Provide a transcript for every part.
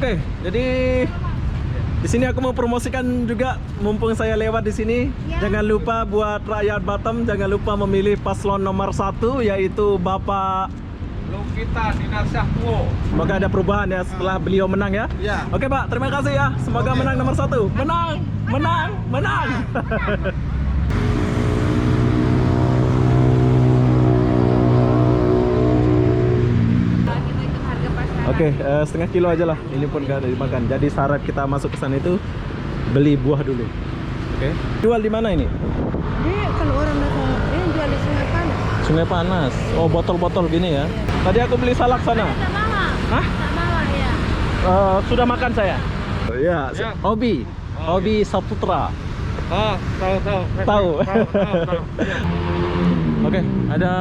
Oke, jadi di sini aku mau promosikan juga, mumpung saya lewat di sini. Ya. Jangan lupa buat rakyat Batam, jangan lupa memilih paslon nomor 1, yaitu Bapak Lukita Dinarsyah Kuo. Semoga ada perubahan ya setelah beliau menang ya. Ya. Oke Pak, terima kasih ya. Semoga menang nomor 1. Menang, menang, menang. Kita hitung harga pasaran. Oke, setengah kilo aja lah. Ini pun gak ada dimakan. Jadi syarat kita masuk ke sana itu beli buah dulu. Oke. Jual di mana ini? Ini kalau orang datang ini jual di Sungai Panas. Sungai Panas. Oh, botol-botol gini ya. Tadi aku beli salak sana. Sama. Hah? Sama ya. Sudah makan saya. Ya, Ya. Hobi. Oh, Hobi Saputra. Oh, tahu. Tahu. Tahu. Oke, ada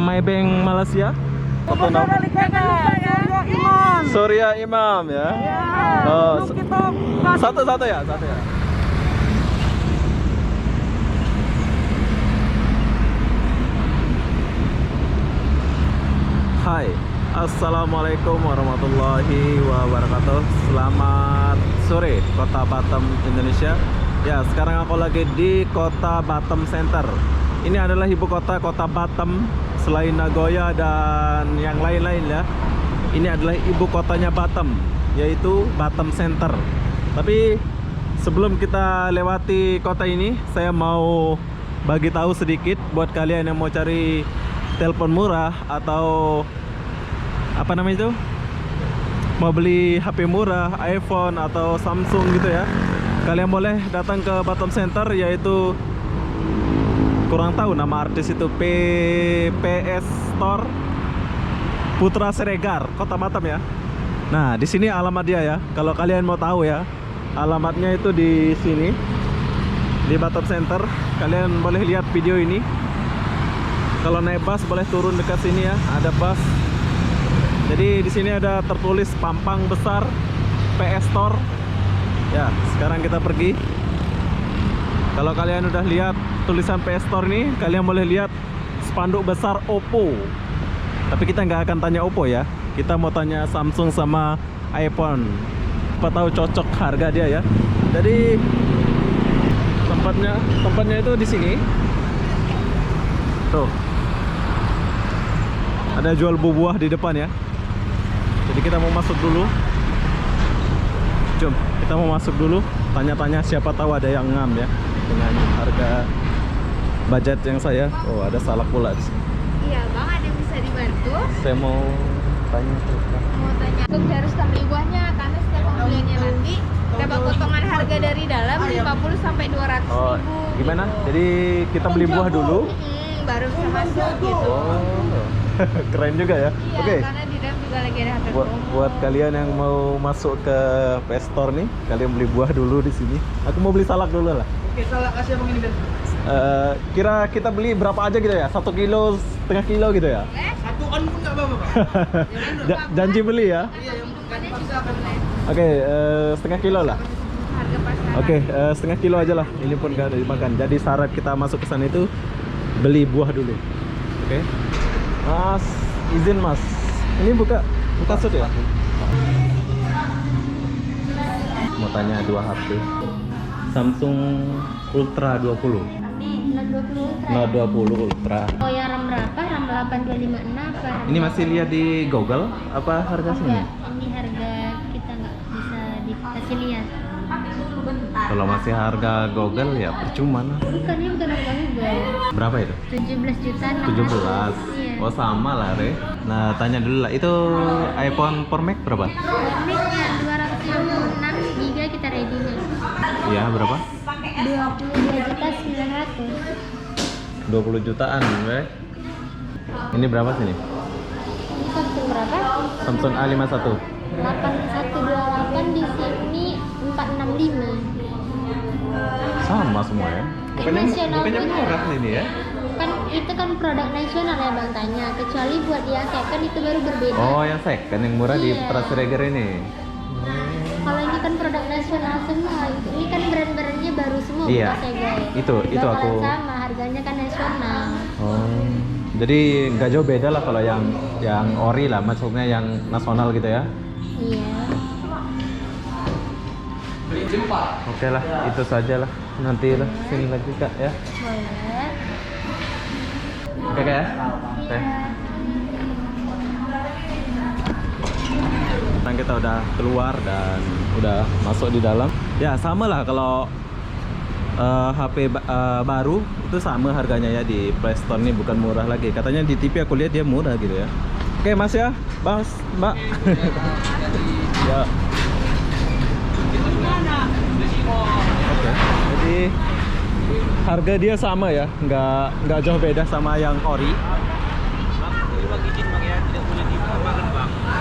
Maybank Malaysia. Atau nama? Surya Imam ya. Oh, satu ya. Hai, assalamualaikum warahmatullahi wabarakatuh. Selamat sore, Kota Batam, Indonesia. Ya, sekarang aku lagi di Kota Batam Center. Ini adalah ibu kota Batam, selain Nagoya dan yang lain-lain ya. Ini adalah ibu kotanya Batam, yaitu Batam Center. Tapi sebelum kita lewati kota ini, saya mau bagi tahu sedikit buat kalian yang mau cari telepon murah atau apa namanya itu, mau beli HP murah, iPhone atau Samsung gitu ya. Kalian boleh datang ke Batam Center, yaitu kurang tahu nama artis itu, PPS Store Putra Siregar, Kota Batam ya. Nah, di sini alamat dia ya. Kalau kalian mau tahu ya, alamatnya itu di sini, di Batam Center. Kalian boleh lihat video ini. Kalau naik bus boleh turun dekat sini ya, ada bus. Jadi di sini ada tertulis pampang besar PS Store. Ya, sekarang kita pergi. Kalau kalian udah lihat tulisan PS Store ini, kalian boleh lihat spanduk besar Oppo. Tapi kita nggak akan tanya Oppo ya. Kita mau tanya Samsung sama iPhone. Apa tahu cocok harga dia ya. Jadi tempatnya itu di sini. Tuh. Ada jual buah di depan ya. Jadi kita mau masuk dulu. Jom, kita mau masuk dulu. Tanya-tanya, siapa tahu ada yang ngam ya dengan harga budget yang saya. Oh, ada salak pula di sini. Iya bang, ada yang bisa dibantu. Saya mau tanya terus. Mau tanya, untuk harus beli buahnya karena setiap pembeliannya nanti dapat potongan harga dari dalam 50 sampai 200 Oh, ribu. gimana? Jadi kita beli buah dulu. Baru bisa masuk gitu. Oh, keren juga ya. Iya, Oke. karena di dalam juga lagi ada harga promo. Buat kalian yang mau masuk ke PS Store nih, kalian beli buah dulu di sini. Aku mau beli salak dulu lah. Oke, salah kasih abang ini, Ben. Kira kita beli berapa aja gitu ya? 1 kilo, setengah kilo gitu ya? Satu on pun nggak apa-apa, Pak. Janji beli ya? Iya, yang bukan bisa kan. Oke, setengah kilo lah. Harga pasaran. Oke, setengah kilo aja lah. Ini pun gak ada dimakan. Jadi syarat kita masuk ke sana itu beli buah dulu. Oke. Mas, izin Mas. Ini buka sud ya? Mau tanya 2 HP. Samsung Ultra 20. Nih, Note 20 Ultra. Note 20 Ultra. Oh ya, RAM berapa? RAM 8256 apa? RAM Ini masih lihat di Google apa harga sini? enggak, ini harga kita nggak bisa dikasih lihat. Kalau masih harga Google ya percuma lah. Bukan, ini bukan harga Google. Berapa itu? 17 juta 17. Iya. Oh, sama lah, Re. Nah, tanya dulu lah. Itu iPhone Pro Max berapa? Mic-nya 256 GB kita ready nih. Iya, berapa? 22 juta 900. 20 jutaan, Re. Ini berapa sini? Ini Samsung berapa? Samsung A51. 8128 di sini 465. Sama semua ya. Bukannya Nasional punya. murah ini ya? Kan itu kan produk nasional ya bang tanya. Kecuali buat yang second itu baru berbeda. Oh, yang second yang murah di Iya. Putra Siregar ini. Kalau ini kan produk nasional semua. Ini kan brand-brandnya baru semua. Iya. bukan segel. Itu Bakalan aku. sama harganya kan nasional. Oh. Jadi nggak jauh beda lah kalau yang ori lah, maksudnya yang nasional gitu ya. Iya. Oke lah, itu saja lah. Nanti lah sini lagi Kak ya. Boleh. Oke Kak ya. Oke. Sekarang kita udah keluar dan udah masuk di dalam. Ya sama lah kalau HP baru itu sama harganya ya di Play Store ini, bukan murah lagi. Katanya di TV aku lihat dia murah gitu ya. Oke Mas ya, Mas, Mbak. Ya. Oke, jadi harga dia sama ya, nggak jauh beda sama yang ori.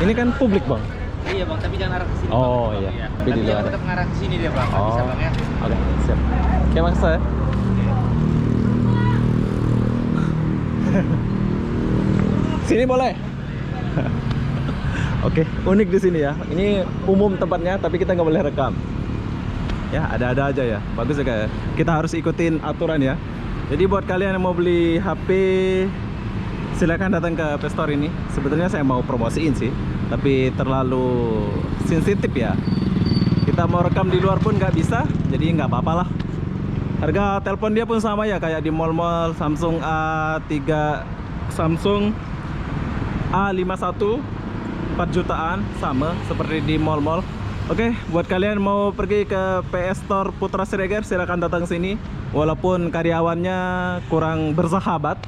Ini kan publik bang. Iya bang, tapi jangan arah ke sini. Oh bang, iya, ya. tapi Tapi di jangan luar. tetap ngarah ke sini dia bang. Oh, Bisa bang ya. oke, siap. Oke, makasih ya. Sini boleh. Oke, unik di sini ya. Ini umum tempatnya, tapi kita nggak boleh rekam. Ya, ada-ada aja ya. Bagus ya kayak. Kita harus ikutin aturan ya. Jadi buat kalian yang mau beli HP, silakan datang ke Play Store ini. Sebetulnya saya mau promosiin sih, tapi terlalu sensitif ya. Kita mau rekam di luar pun nggak bisa, jadi nggak apa-apa lah. Harga telepon dia pun sama ya kayak di mall-mall. Samsung A3, Samsung A51 4 jutaan sama seperti di mall-mall. Oke, buat kalian mau pergi ke PS Store Putra Siregar silakan datang sini. Walaupun karyawannya kurang bersahabat,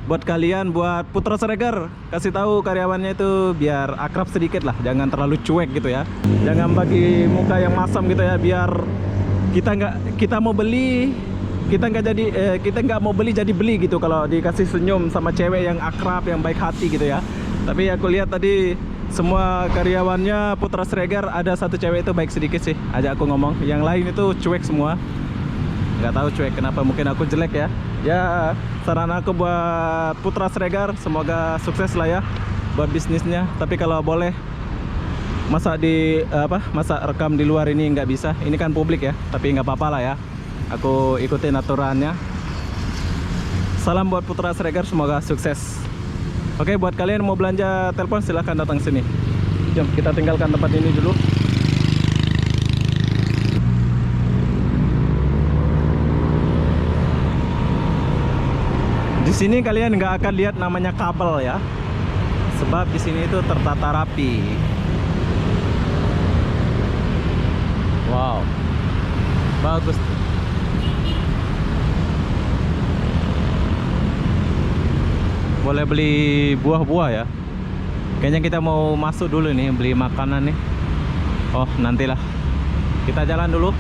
buat kalian buat Putra Siregar kasih tahu karyawannya itu biar akrab sedikit lah, jangan terlalu cuek gitu ya. Jangan bagi muka yang masam gitu ya, biar kita mau beli kita nggak mau beli jadi beli gitu kalau dikasih senyum sama cewek yang akrab, yang baik hati gitu ya. Tapi aku lihat tadi semua karyawannya Putra Siregar ada satu cewek itu baik sedikit sih, ajak aku ngomong. Yang lain itu cuek semua, nggak tahu cuek kenapa, mungkin aku jelek ya. Ya saran aku buat Putra Siregar semoga sukses lah ya buat bisnisnya. Tapi kalau boleh masa rekam di luar ini nggak bisa, ini kan publik ya, tapi nggak apa-apa lah ya, aku ikutin aturannya. Salam buat Putra Siregar, semoga sukses. Oke, buat kalian yang mau belanja telepon silahkan datang sini. Jom kita tinggalkan tempat ini dulu. Di sini kalian nggak akan lihat namanya kabel ya, sebab di sini itu tertata rapi. Wow, bagus. Boleh beli buah-buah ya. Kayaknya kita mau masuk dulu nih, beli makanan nih. Oh, nantilah. Kita jalan dulu.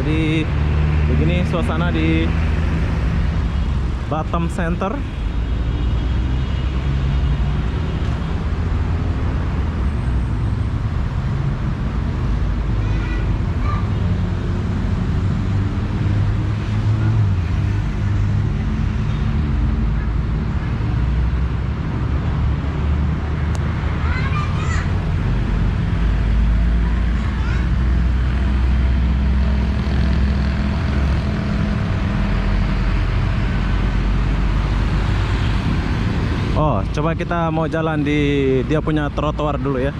Jadi begini suasana di Batam Center. Oh, coba kita mau jalan di dia punya trotoar dulu ya.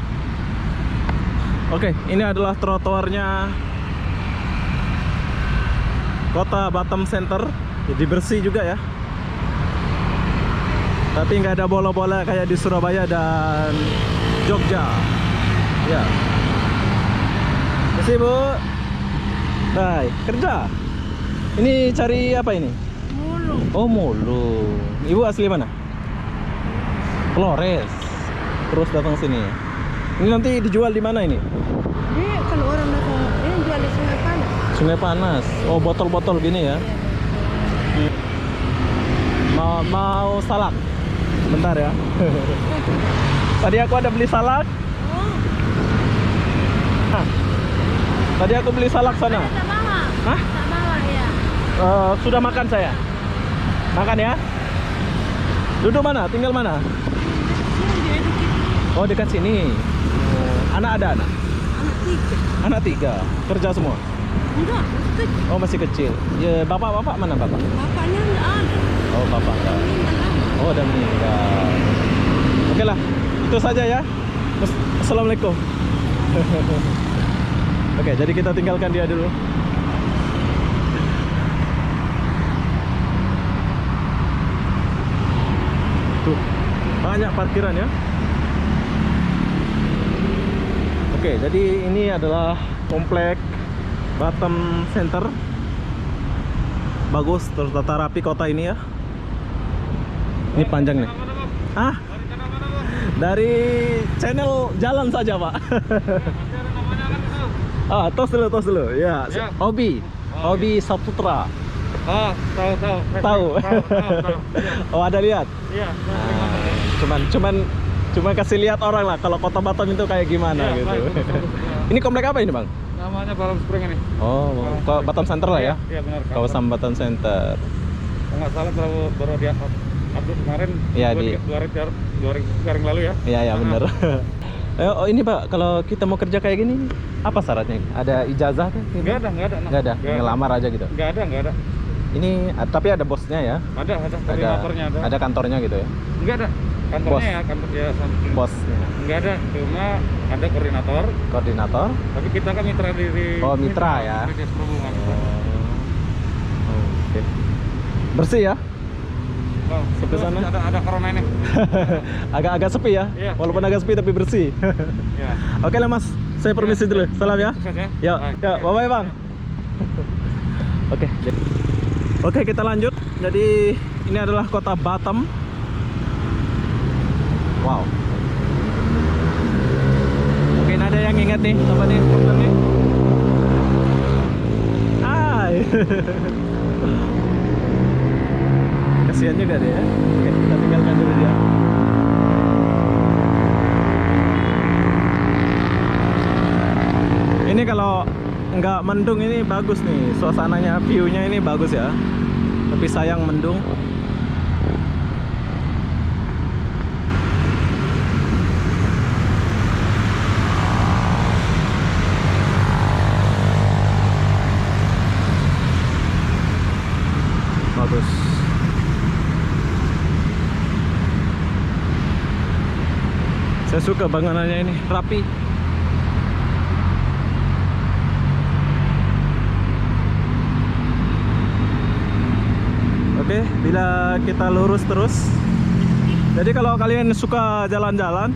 Oke, ini adalah trotoarnya Kota Batam Center. Jadi bersih juga ya. Tapi nggak ada bola-bola kayak di Surabaya dan Jogja. Ya. Kasih Bu. Hai, kerja. Ini cari apa ini? Mulu. Oh, mulu. Ibu asli mana? Flores. Terus datang sini. Ini nanti dijual di mana ini? Ini kalau orang datang ini jual di Sungai Panas. Sungai Panas. Oh, botol-botol gini ya. Mau salak. Bentar ya. Tadi aku ada beli salak. Hah. Tadi aku beli salak sana. Tak bawa. Hah? Tak bawa ya. Sudah makan saya. Makan ya. Duduk mana? Tinggal mana? Oh, dekat sini. Anak ada anak? Anak tiga. Kerja semua? Enggak, Oh, masih kecil. Ya, bapak mana bapak? bapaknya enggak ada. Oh, bapak enggak. Oh, udah meninggal. Oke lah, itu saja ya. Assalamualaikum. Oke, jadi kita tinggalkan dia dulu. Tuh, banyak parkiran ya. Oke, jadi ini adalah komplek Batam Center. Bagus, tertata rapi kota ini ya. Ini panjang nih. Ah, dari channel jalan saja Pak. Ah, tos dulu. Ya, Obi Saputra. Oh, tahu. Oh, ada lihat. Iya. Cuman kasih lihat orang lah kalau kota Batam itu kayak gimana Iya, gitu. bagus. Ini komplek apa ini Bang? Namanya Batam Spring ini. Oh, Batam Center lah ya. Iya benar. Kawasan Batam Center. Kalau nggak salah baru dia upload kemarin. Iya, dua hari yang lalu ya. Iya benar. Oh ini Pak, kalau kita mau kerja kayak gini, apa syaratnya? Ada ijazah kan? Nggak ada. Ngelamar aja gitu. Nggak ada. Ini tapi ada bosnya ya? Ada. Koordinatornya ada. Ada kantornya gitu ya? Nggak ada. Kantornya ya, kantor dia. Bosnya. Nggak ada, cuma ada koordinator. Koordinator? Tapi kita kan mitra dari. Oh, mitra ya. Dinas Perhubungan. Oke. Bersih ya? Oh, Sepi sana? Ada corona ini. Agak sepi ya? Iya. Walaupun agak sepi tapi bersih. Ya. Oke lah Mas, saya permisi dulu. Salam ya. Sukses ya. Ya, bye-bye Bang. Oke, kita lanjut. Jadi ini adalah kota Batam. Wow. Mungkin ada yang ingat nih apa nih program nih? Hai. Kasihan juga deh ya. Oke, kita tinggalkan dulu dia. Ini kalau nggak mendung ini bagus nih, suasananya, view-nya ini bagus ya. Tapi sayang mendung. Bagus. Saya suka bangunannya ini, rapi. Oke, bila kita lurus terus. Jadi kalau kalian suka jalan-jalan,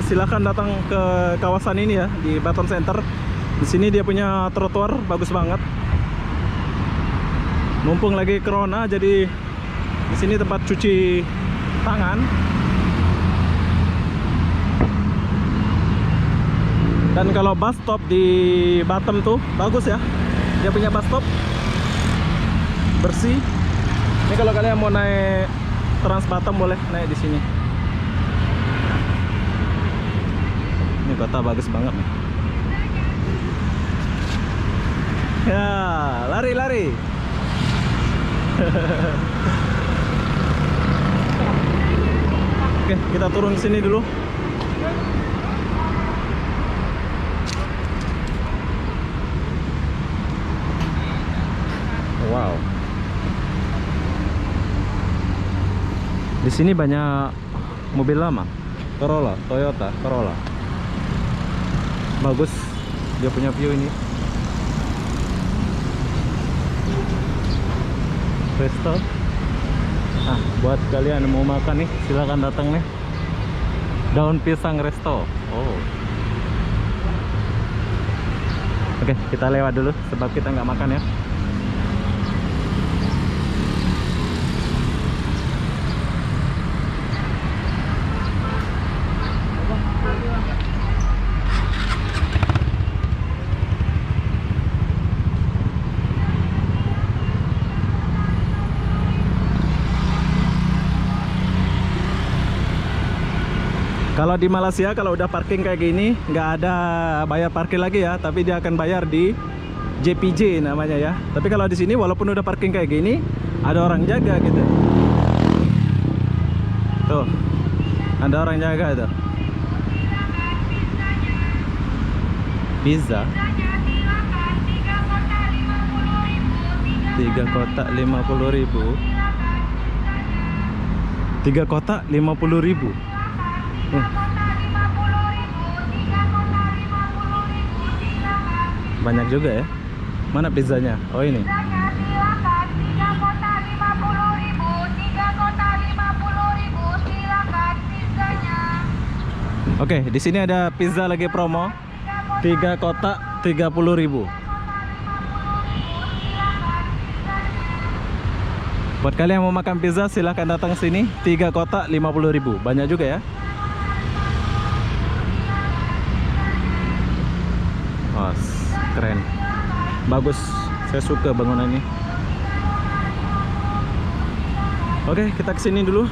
silakan datang ke kawasan ini ya, di Batam Center. Di sini dia punya trotoar bagus banget. Mumpung lagi corona, jadi di sini tempat cuci tangan. Dan kalau bus stop di Batam tuh bagus ya. Dia punya bus stop bersih. Ini kalau kalian mau naik Trans Batam boleh naik di sini. Ini kota bagus banget nih. Ya, lari. Oke, kita turun sini dulu. Wow. Di sini banyak mobil lama. Toyota Corolla. Bagus. Dia punya view ini. Resto. Buat kalian yang mau makan nih, silakan datang nih. Daun pisang resto. Oh. Oke, kita lewat dulu sebab kita nggak makan ya. Kalau di Malaysia kalau udah parking kayak gini nggak ada bayar parkir lagi ya, tapi dia akan bayar di JPJ namanya ya. Tapi kalau di sini walaupun udah parking kayak gini ada orang jaga gitu. Tuh, ada orang jaga tuh. Pizza 3 kotak 50.000. 3 kotak 50.000. Banyak juga ya. Mana pizzanya? Oh ini. Pizzanya silakan 3 kotak 50.000, 3 kotak 50.000, silakan pizzanya. Oke, di sini ada pizza lagi promo. 3 kotak 30.000. Buat kalian yang mau makan pizza silahkan datang sini. 3 kotak 50.000. Banyak juga ya. Wah, keren. Bagus. Saya suka bangunan ini. Oke, kita kesini dulu.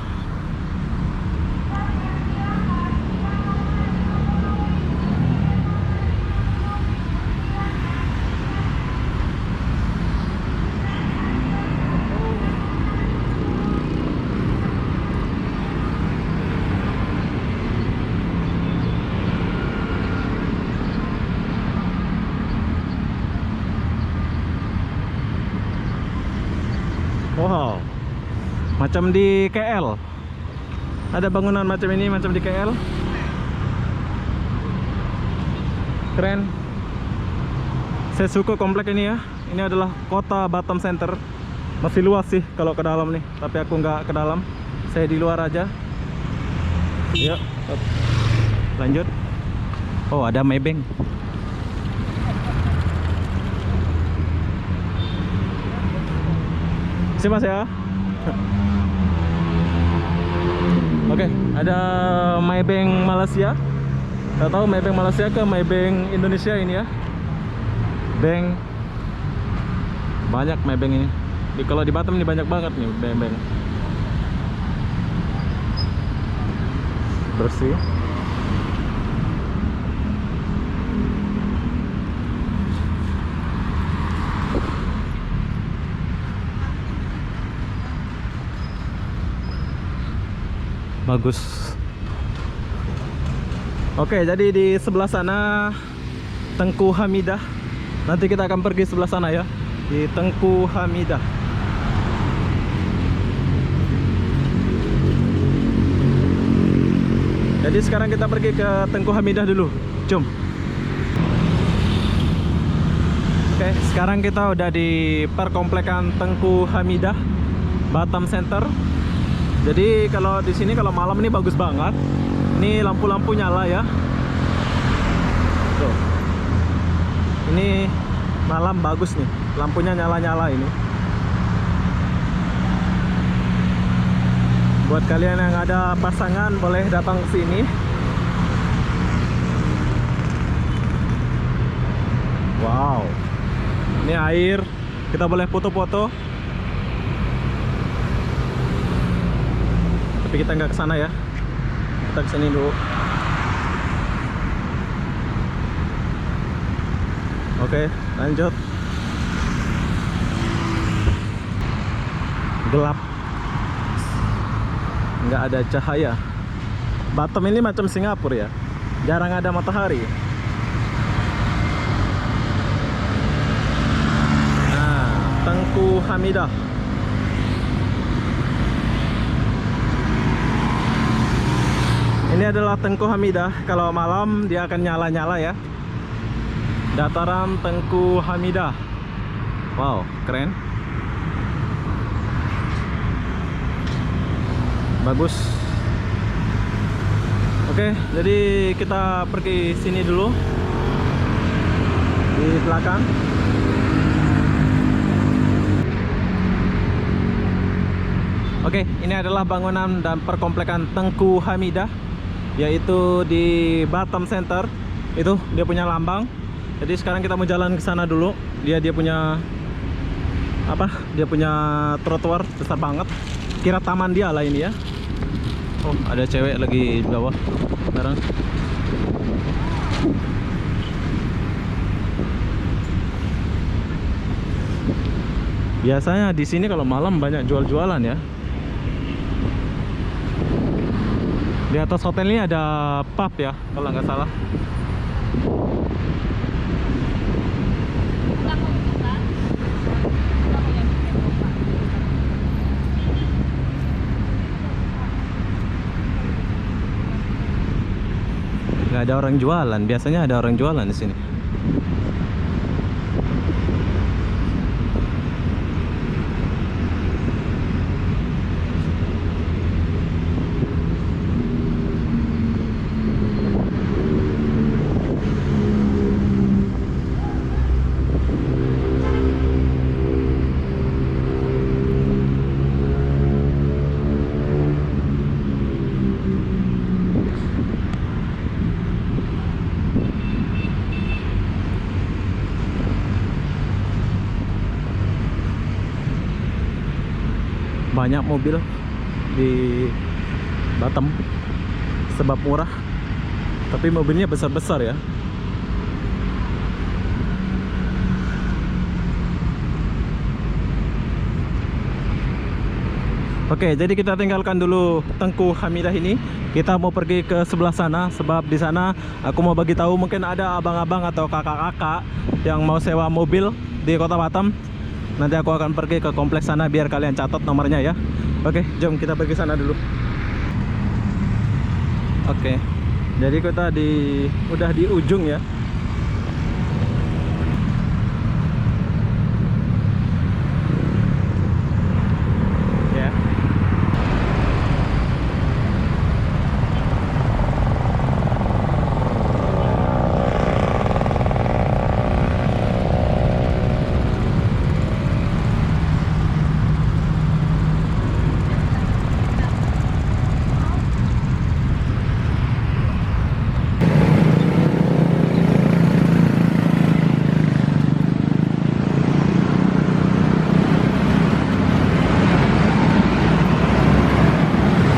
Wow, macam di KL. Ada bangunan macam ini, macam di KL. Keren. Saya suka komplek ini ya. Ini adalah Kota Batam Center. Masih luas sih kalau ke dalam nih, tapi aku nggak ke dalam. Saya di luar aja. Yuk, lanjut. Oh, ada Maybank. Sini mas ya. Oke, ada Maybank Malaysia. Gak tahu Maybank Malaysia ke Maybank Indonesia ini ya. Bank banyak Maybank ini. Kalau di Batam ini banyak banget nih bank-bank. Bersih. Bagus. Oke, jadi di sebelah sana Tengku Hamidah. Nanti kita akan pergi sebelah sana ya, di Tengku Hamidah. Jadi sekarang kita pergi ke Tengku Hamidah dulu. Jom. Oke, sekarang kita udah di perkomplekan Tengku Hamidah, Batam Center. Jadi kalau di sini kalau malam ini bagus banget. Ini lampu-lampu nyala ya. Tuh. Ini malam bagus nih. Lampunya nyala-nyala ini. Buat kalian yang ada pasangan boleh datang ke sini. Wow. Ini air. Kita boleh foto-foto. Tapi kita nggak ke sana ya. Kita ke sini dulu. Oke, lanjut. Gelap. Nggak ada cahaya. Batam ini macam Singapura ya. Jarang ada matahari. Nah, Tengku Hamidah. Ini adalah Tengku Hamidah. Kalau malam dia akan nyala-nyala ya. Dataran Tengku Hamidah. Wow, keren. Bagus. Oke, jadi kita pergi sini dulu. Di belakang. Oke, ini adalah bangunan dan perkomplekan Tengku Hamidah, yaitu di Batam Center. Itu dia punya lambang. Jadi sekarang kita mau jalan ke sana dulu. Dia punya apa? Dia punya trotoar besar banget. Kira taman dia lah ini ya. Oh, ada cewek lagi di bawah sekarang. Biasanya di sini kalau malam banyak jual-jualan ya. Di atas hotel ini ada pub ya, kalau nggak salah. Nggak ada orang jualan, biasanya ada orang jualan di sini. banyak mobil di Batam sebab murah, tapi mobilnya besar-besar ya. Oke, jadi kita tinggalkan dulu Tengku Hamidah ini. Kita mau pergi ke sebelah sana, sebab di sana aku mau bagi tahu mungkin ada abang-abang atau kakak-kakak yang mau sewa mobil di Kota Batam. Nanti aku akan pergi ke kompleks sana biar kalian catat nomornya ya. Oke, jom kita pergi sana dulu. Oke, jadi kita udah di ujung ya.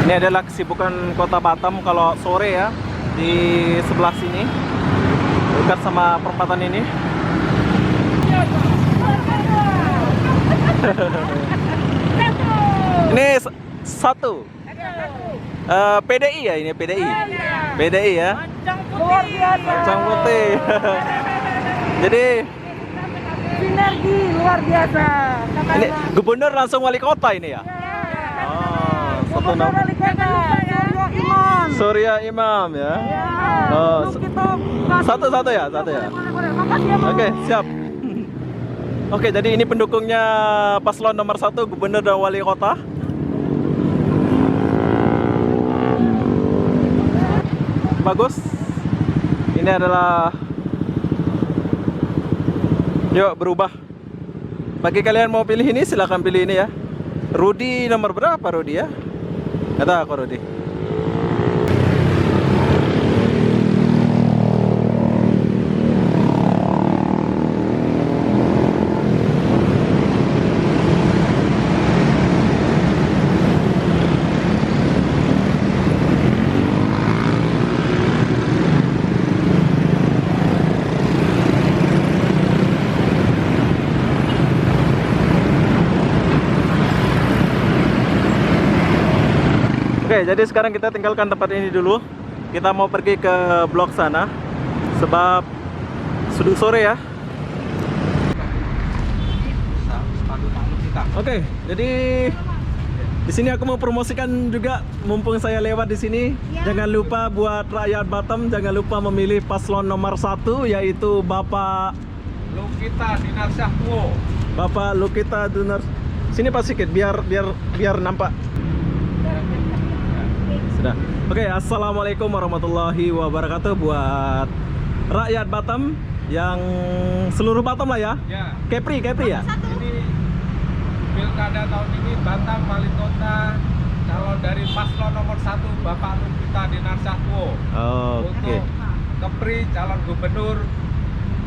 Ini adalah kesibukan Kota Batam kalau sore ya, di sebelah sini dekat sama perempatan ini. Ini satu. PDI ya, ini PDI. PDI ya. Mancang putih. Jadi sinergi luar biasa. ini gubernur langsung wali kota ini ya. Satu nama Surya Imam ya. Oh, satu ya. Oke, siap. Oke, jadi ini pendukungnya paslon nomor 1 gubernur dan wali kota. Bagus. Ini adalah, yuk berubah. Bagi kalian mau pilih ini silahkan pilih ini ya. Rudi nomor berapa Rudi ya? Kata aku Rudi. Oke, jadi sekarang kita tinggalkan tempat ini dulu. Kita mau pergi ke blok sana, sebab sudah sore ya. Oke, jadi di sini aku mau promosikan juga, mumpung saya lewat di sini. Jangan lupa buat rakyat Batam, jangan lupa memilih paslon nomor 1, yaitu Bapak Lukita Dinarsah Tuo. Bapak Lukita Dinar. Sini Pak sedikit biar nampak. Sudah. Oke, assalamualaikum warahmatullahi wabarakatuh buat rakyat Batam yang seluruh Batam lah ya. Ya. Kepri ya. Ini pilkada tahun ini Batam wali kota calon dari paslon nomor 1 Bapak Lukita Dinarsah Tuo. Oke. Untuk Kepri calon gubernur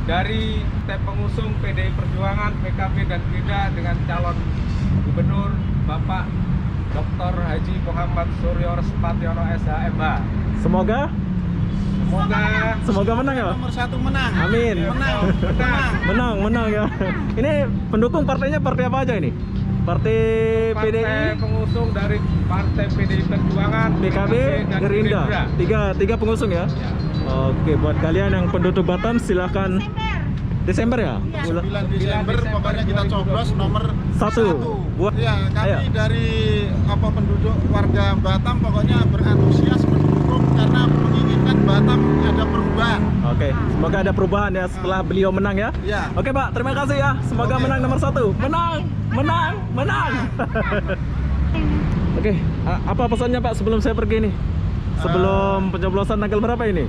dari pengusung PDI Perjuangan, PKB dan Gerindra dengan calon gubernur Bapak Dr. Haji Muhammad Suryo Respationo SHMH. Semoga menang ya. Nomor 1 menang. Amin. Menang. Menang ya. Ini pendukung partainya partai apa aja ini? Partai PDI, pengusung dari Partai PDI Perjuangan, PKB, dan Gerindra. Tiga pengusung ya. Oke, buat kalian yang penduduk Batam silahkan. Desember ya? 9 Desember pokoknya kita coblos nomor 1. Buat ya, kami ayo. dari penduduk warga Batam pokoknya berantusias mendukung karena menginginkan Batam ada perubahan. Oke, semoga ada perubahan ya setelah beliau menang ya. Ya. Oke Pak, terima kasih ya. Semoga Oke. menang nomor 1. Menang. Oke, apa pesannya Pak sebelum saya pergi nih? Sebelum pencoblosan tanggal berapa ini?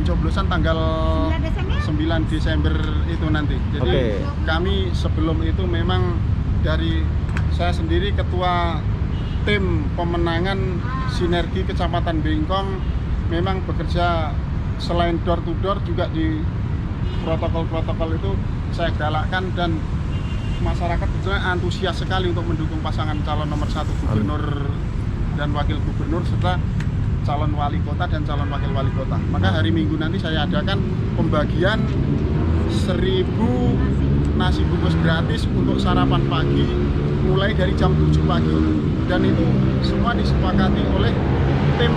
Pencoblosan tanggal 9 Desember itu nanti. Jadi Oke. kami sebelum itu memang dari saya sendiri ketua tim pemenangan sinergi Kecamatan Bengkong memang bekerja selain door to door juga di protokol-protokol itu saya galakkan dan masyarakat sebetulnya antusias sekali untuk mendukung pasangan calon nomor 1 gubernur dan wakil gubernur serta calon wali kota dan calon wakil wali kota. Maka hari Minggu nanti saya adakan pembagian 1000 nasi bungkus gratis untuk sarapan pagi mulai dari jam 7 pagi, dan itu semua disepakati oleh tim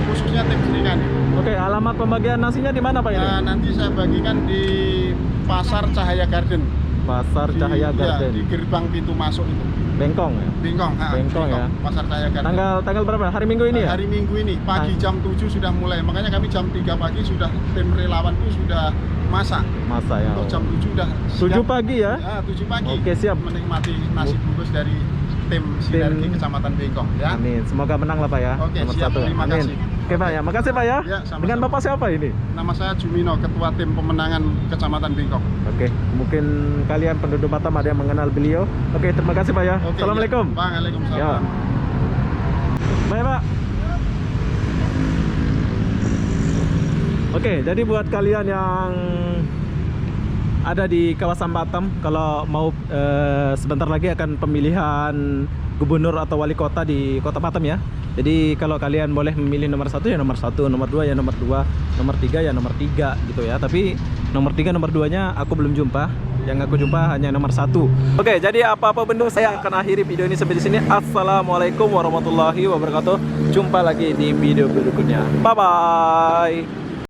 khususnya tim Srikandi. Oke, alamat pembagian nasinya di mana Pak ini? Nah, nanti saya bagikan di Pasar Cahaya Garden. Pasar Cahaya Garden. Di gerbang pintu masuk itu. Bengkong ya? Bengkong ya. Pasar Cahaya Garden. Tanggal berapa? Hari Minggu ini ya? Hari Minggu ini pagi jam 7 sudah mulai. Makanya kami jam 3 pagi sudah, tim relawan itu sudah masak. Masa ya. Untuk jam 7 sudah 7 pagi ya? Ya, 7 pagi. Oke, siap. Menikmati nasi bungkus dari tim Sinergi Kecamatan Bengkong ya. Amin. Semoga menang lah Pak ya. Oke, Nomor siap. 1. Terima Amin. kasih. Oke Pak ya, makasih Pak ya. Ya, sama-sama. Dengan Bapak siapa ini? Nama saya Jumino, ketua tim pemenangan Kecamatan Bengkong. Oke, mungkin kalian penduduk Batam ada yang mengenal beliau. Oke, terima kasih Pak ya. Oke, Assalamualaikum. Ya. Waalaikumsalam. Ya. Baik Pak. Oke, jadi buat kalian yang ada di kawasan Batam, kalau mau sebentar lagi akan pemilihan gubernur atau wali kota di kota Batam ya. Jadi kalau kalian boleh memilih nomor 1 ya nomor 1, nomor 2 ya nomor 2, nomor 3 ya nomor 3 gitu ya. Tapi nomor 3, nomor 2-nya aku belum jumpa. Yang aku jumpa hanya nomor 1. Oke, jadi apa-apa bentuk saya akan akhiri video ini sampai di sini. Assalamualaikum warahmatullahi wabarakatuh. Jumpa lagi di video berikutnya. Bye bye.